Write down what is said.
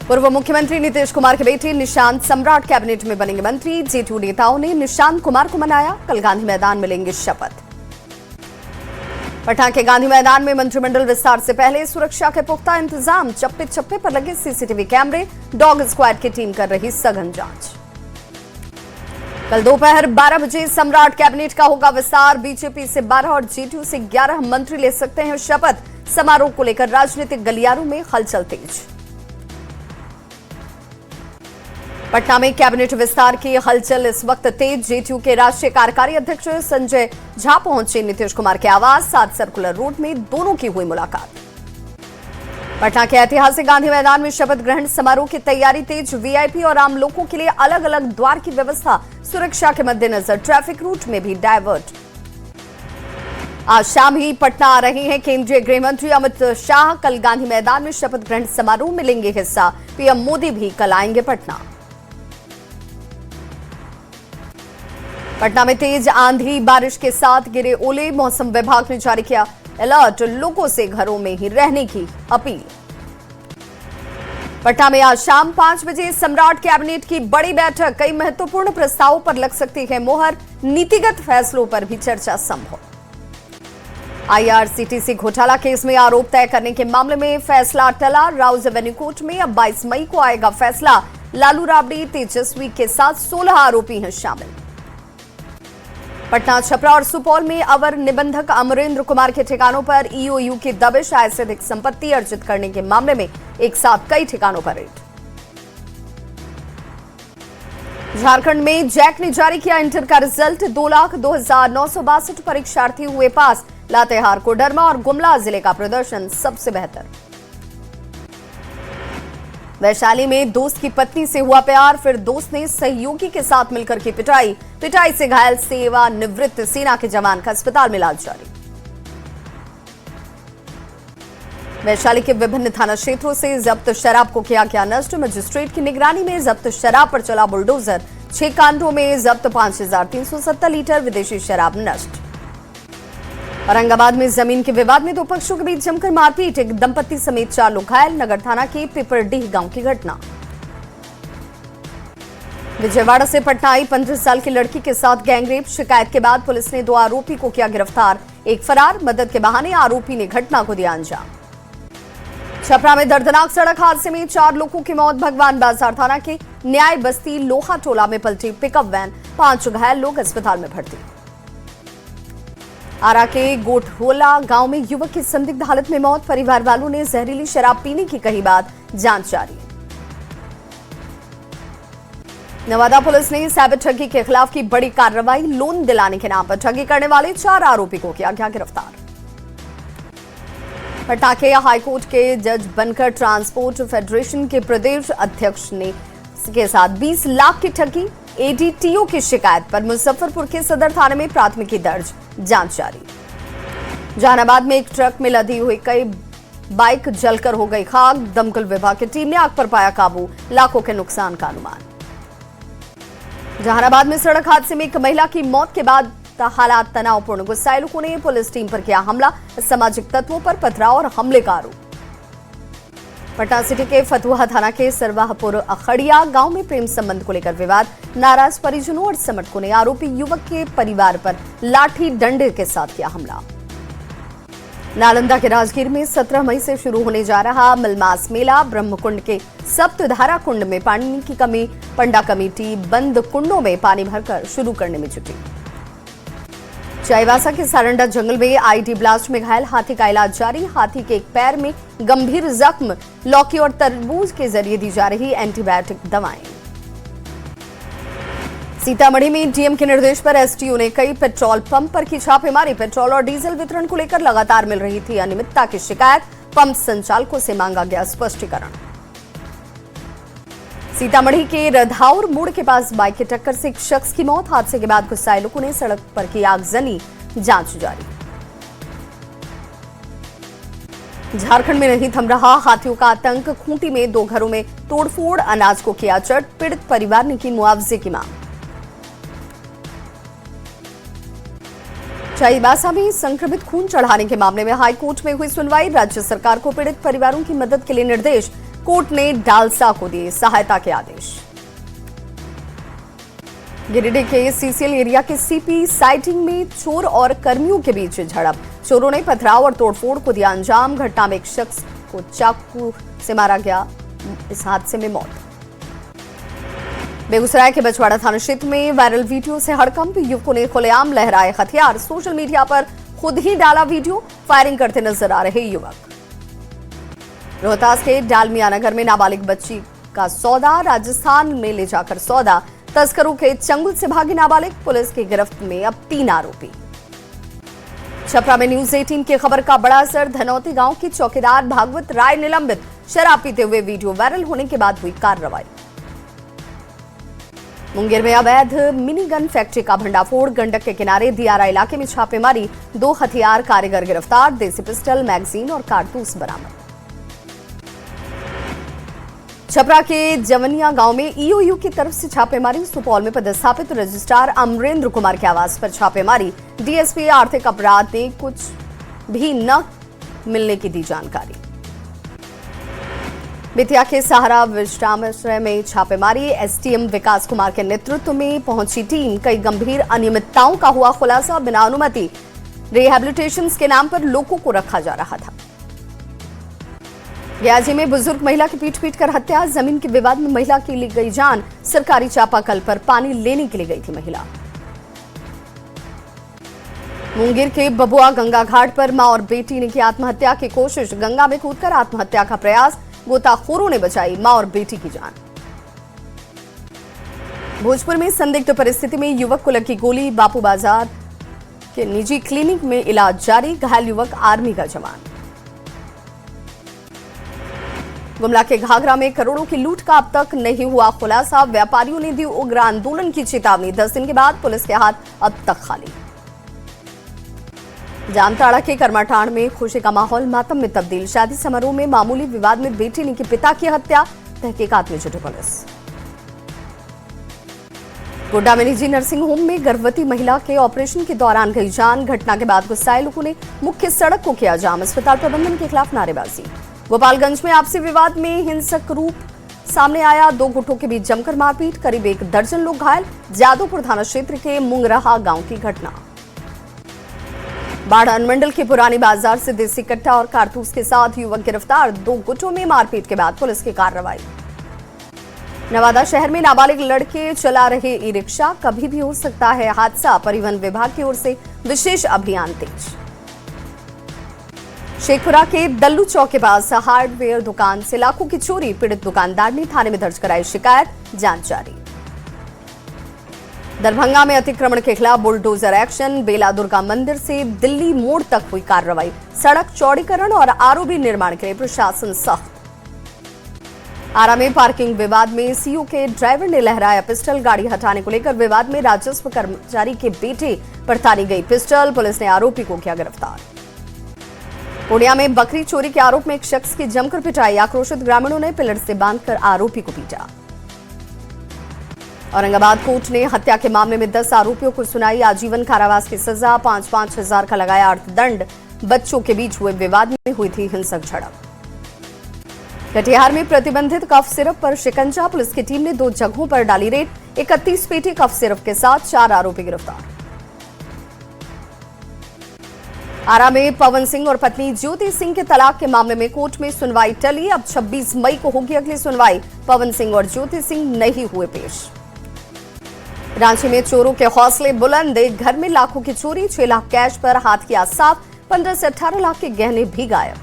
पूर्व मुख्यमंत्री नीतीश कुमार के बेटे निशांत सम्राट कैबिनेट में बनेंगे मंत्री। जेटू नेताओं ने निशांत कुमार को मनाया। कल गांधी मैदान में लेंगे शपथ। पटना के गांधी मैदान में मंत्रिमंडल विस्तार से पहले सुरक्षा के पुख्ता इंतजाम। चप्पे चप्पे पर लगे सीसीटीवी कैमरे। डॉग स्क्वाड की टीम कर रही सघन जांच। कल दोपहर 12 बजे सम्राट कैबिनेट का होगा विस्तार। बीजेपी से 12 और जेटू से 11 मंत्री ले सकते हैं शपथ। समारोह को लेकर राजनीतिक गलियारों में हलचल तेज। पटना में कैबिनेट विस्तार की हलचल इस वक्त तेज। जेटू के राष्ट्रीय कार्यकारी अध्यक्ष संजय झा पहुंचे नीतीश कुमार के आवास। 7 सर्कुलर रोड में दोनों की हुई मुलाकात। पटना के ऐतिहासिक गांधी मैदान में शपथ ग्रहण समारोह की तैयारी तेज। वीआईपी और आम लोगों के लिए अलग अलग द्वार की व्यवस्था। सुरक्षा के मद्देनजर ट्रैफिक रूट में भी डायवर्ट। आज शाम ही पटना आ रहे हैं केंद्रीय गृह मंत्री अमित शाह। कल गांधी मैदान में शपथ ग्रहण समारोह में लेंगे हिस्सा। पीएम मोदी भी कल आएंगे पटना। पटना में तेज आंधी बारिश के साथ गिरे ओले। मौसम विभाग ने जारी किया अलर्ट। लोगों से घरों में ही रहने की अपील। पटना में आज शाम 5 बजे सम्राट कैबिनेट की बड़ी बैठक। कई महत्वपूर्ण प्रस्तावों पर लग सकती है मोहर। नीतिगत फैसलों पर भी चर्चा संभव। आईआरसीटीसी घोटाला केस में आरोप तय करने के मामले में फैसला टला। राउज एवेन्यू कोर्ट में अब 22 मई को आएगा फैसला। लालू राबड़ी तेजस्वी के साथ 16 आरोपी हैं शामिल। पटना, छपरा और सुपौल में अवर निबंधक अमरेंद्र कुमार के ठिकानों पर ईओयू की दबिश। आय से अधिक संपत्ति अर्जित करने के मामले में एक साथ कई ठिकानों पर रेड। झारखंड में जैक ने जारी किया इंटर का रिजल्ट। 2,02,962 परीक्षार्थी हुए पास। लातेहार, कोडरमा और गुमला जिले का प्रदर्शन सबसे बेहतर। वैशाली में दोस्त की पत्नी से हुआ प्यार। फिर दोस्त ने सहयोगी के साथ मिलकर की पिटाई। पिटाई से घायल सेवानिवृत्त सेना के जवान का अस्पताल में इलाज जारी। वैशाली के विभिन्न थाना क्षेत्रों से जब्त शराब को किया गया नष्ट। मजिस्ट्रेट की निगरानी में जब्त शराब पर चला बुलडोजर। 6 कांडों में जब्त 5,370 लीटर विदेशी शराब नष्ट। औरंगाबाद में जमीन के विवाद में 2 पक्षों के बीच जमकर मारपीट। एक दंपति समेत 4 लोग घायल। नगर थाना के पिपरडीह गांव की घटना। विजयवाड़ा से पटना आई 15 साल की लड़की के साथ गैंगरेप। शिकायत के बाद पुलिस ने 2 आरोपी को किया गिरफ्तार। एक फरार। मदद के बहाने आरोपी ने घटना को दिया अंजाम। छपरा में दर्दनाक सड़क हादसे में 4 लोगों की मौत। भगवान बाजार थाना के न्याय बस्ती लोहा टोला में पलटी पिकअप वैन। 5 घायल लोग अस्पताल में भर्ती। आरा के गोठोला गांव में युवक की संदिग्ध हालत में मौत। परिवार वालों ने जहरीली शराब पीने की कही बात। जांच जारी। नवादा पुलिस ने साइबर ठगी के खिलाफ की बड़ी कार्रवाई। लोन दिलाने के नाम पर ठगी करने वाले 4 आरोपी को किया गया गिरफ्तार। पटना के हाईकोर्ट के जज बनकर ट्रांसपोर्ट फेडरेशन के प्रदेश अध्यक्ष ने के साथ 20 लाख की ठगी। एडीटीओ की शिकायत पर मुजफ्फरपुर के सदर थाने में प्राथमिकी दर्ज। जांच जारी। जहानाबाद में एक ट्रक में लदी हुई कई बाइक जलकर हो गई खाक। दमकल विभाग की टीम ने आग पर पाया काबू। लाखों के नुकसान का अनुमान। जहानाबाद में सड़क हादसे में एक महिला की मौत के बाद हालात तनावपूर्ण। गुस्साए लोगों ने पुलिस टीम पर किया हमला। सामाजिक तत्वों पर पथराव और हमले का आरोप। पटना सिटी के फतुहा थाना के सरवाहपुर अखड़िया गांव में प्रेम संबंध को लेकर विवाद। नाराज परिजनों और समर्थकों ने आरोपी युवक के परिवार पर लाठी डंडे के साथ किया हमला। नालंदा के राजगीर में 17 मई से शुरू होने जा रहा मलमास मेला। ब्रह्मकुंड के सप्तधारा कुंड में पानी की कमी। पंडा कमेटी बंद कुंडों में पानी भरकर शुरू करने में जुटी। चाईबासा के सारंडा जंगल में आईडी ब्लास्ट में घायल हाथी का इलाज जारी। हाथी के एक पैर में गंभीर जख्म। लौकी और तरबूज के जरिए दी जा रही एंटीबायोटिक दवाएं। सीतामढ़ी में डीएम के निर्देश पर एसटीओ ने कई पेट्रोल पंप पर की छापेमारी। पेट्रोल और डीजल वितरण को लेकर लगातार मिल रही थी अनियमितता की शिकायत। पंप संचालकों से मांगा गया स्पष्टीकरण। सीतामढ़ी के रधाउर मोड़ के पास बाइक की टक्कर से एक शख्स की मौत। हादसे के बाद गुस्साए लोगों ने सड़क पर की आगजनी। जांच जारी। झारखंड में नहीं थम रहा हाथियों का आतंक। खूंटी में 2 घरों में तोड़फोड़। अनाज को किया चट। पीड़ित परिवार ने की मुआवजे की मांग। चाईबासा में संक्रमित खून चढ़ाने के मामले में हाईकोर्ट में हुई सुनवाई। राज्य सरकार को पीड़ित परिवारों की मदद के लिए निर्देश। कोर्ट ने डालसा को दिए सहायता के आदेश। गिरिडीह के सीसीएल एरिया के सीपी साइटिंग में चोर और कर्मियों के बीच झड़प। चोरों ने पथराव और तोड़फोड़ को दिया अंजाम। घटना में एक शख्स को चाकू से मारा गया। इस हादसे में मौत। बेगूसराय के बछवाड़ा थाना क्षेत्र में वायरल वीडियो से हड़कंप। युवकों ने खुलेआम लहराए हथियार। सोशल मीडिया पर खुद ही डाला वीडियो। फायरिंग करते नजर आ रहे युवक। रोहतास के डालमिया नगर में नाबालिग बच्ची का सौदा। राजस्थान में ले जाकर सौदा तस्करों के चंगुल से भागी नाबालिग। पुलिस की गिरफ्त में अब 3 आरोपी। छपरा में न्यूज 18 की खबर का बड़ा असर। धनौती गांव की चौकीदार भागवत राय निलंबित। शराब पीते हुए वीडियो वायरल होने के बाद हुई कार्रवाई। मुंगेर में अवैध मिनी गन फैक्ट्री का भंडाफोड़। गंडक के किनारे दियारा इलाके में छापेमारी। 2 हथियार कारीगर गिरफ्तार। देसी पिस्टल, मैगजीन और कारतूस बरामद। छपरा के जवनिया गांव में ईओयू की तरफ से छापेमारी। सुपौल में पदस्थापित रजिस्ट्रार अमरेंद्र कुमार के आवास पर छापेमारी। डीएसपी आर्थिक अपराध ने कुछ भी न मिलने की दी जानकारी। बेतिया के सहारा विश्रामाश्रय में छापेमारी। एसडीएम विकास कुमार के नेतृत्व में पहुंची टीम। कई गंभीर अनियमितताओं का हुआ खुलासा। बिना अनुमति रिहैबिलिटेशन के नाम पर लोगों को रखा जा रहा था। रियाजी में बुजुर्ग महिला की पीट कर हत्या। जमीन के विवाद में महिला की ली गई जान। सरकारी चापाकल पर पानी लेने के लिए गई थी महिला। मुंगेर के बबुआ गंगा घाट पर मां और बेटी ने की आत्महत्या की कोशिश। गंगा में कूदकर आत्महत्या का प्रयास। गोताखोरों ने बचाई मां और बेटी की जान। भोजपुर में संदिग्ध परिस्थिति में युवक को लगी गोली। बापू बाजार के निजी क्लिनिक में इलाज जारी। घायल युवक आर्मी का जवान। गुमला के घाघरा में करोड़ों की लूट का अब तक नहीं हुआ खुलासा। व्यापारियों ने दी उग्र आंदोलन की चेतावनी। 10 दिन के बाद पुलिस के हाथ अब तक खाली। जामताड़ा के कर्माटांड में खुशी का माहौल मातम में तब्दील। शादी समारोह में मामूली विवाद में बेटी ने की पिता की हत्या। तहकीकात में जुटी पुलिस। गोड्डा में निजी नर्सिंग होम में गर्भवती महिला के ऑपरेशन के दौरान गई जान। घटना के बाद गुस्साए लोगों ने मुख्य सड़क को किया जाम। अस्पताल प्रबंधन के खिलाफ नारेबाजी। गोपालगंज में आपसी विवाद में हिंसक रूप सामने आया। 2 गुटों के बीच जमकर मारपीट। करीब 1 दर्जन लोग घायल। जादवपुर थाना क्षेत्र के मुंगरहा गांव की घटना। बाढ़ अनुमंडल के पुरानी बाजार से देसी कट्टा और कारतूस के साथ युवक गिरफ्तार। 2 गुटों में मारपीट के बाद पुलिस की कार्रवाई। नवादा शहर में नाबालिग लड़के चला रहे ई रिक्शा। कभी भी हो सकता है हादसा। परिवहन विभाग की ओर से विशेष अभियान तेज। शेखपुरा के दल्लू चौक के पास हार्डवेयर दुकान से लाखों की चोरी। पीड़ित दुकानदार ने थाने में दर्ज कराई शिकायत। जांच जारी। दरभंगा में अतिक्रमण के खिलाफ बुलडोजर एक्शन। बेला दुर्गा मंदिर से दिल्ली मोड़ तक हुई कार्रवाई। सड़क चौड़ीकरण और आरओबी निर्माण के लिए प्रशासन सख्त। आरा में पार्किंग विवाद में सीओ के ड्राइवर ने लहराया पिस्टल। गाड़ी हटाने को लेकर विवाद में राजस्व कर्मचारी के बेटे पर तानी गई पिस्टल। पुलिस ने आरोपी को किया गिरफ्तार। पूर्णिया में बकरी चोरी के आरोप में एक शख्स की जमकर पिटाई। आक्रोशित ग्रामीणों ने पिलर से बांधकर आरोपी को पीटा। औरंगाबाद कोर्ट ने हत्या के मामले में 10 आरोपियों को सुनाई आजीवन कारावास की सजा। 5-5 हजार का लगाया अर्थदंड। बच्चों के बीच हुए विवाद में हुई थी हिंसक झड़प। कटिहार में प्रतिबंधित कफ सिरप पर शिकंजा। पुलिस की टीम ने 2 जगहों पर डाली रेड। 31 पेटी कफ सिरप के साथ 4 आरोपी गिरफ्तार। आरा में पवन सिंह और पत्नी ज्योति सिंह के तलाक के मामले में कोर्ट में सुनवाई टली। अब 26 मई को होगी अगली सुनवाई। पवन सिंह और ज्योति सिंह नहीं हुए पेश। रांची में चोरों के हौसले बुलंद। एक घर में लाखों की चोरी। 6 लाख कैश पर हाथ किया साफ। 15 से 18 लाख के गहने भी गायब।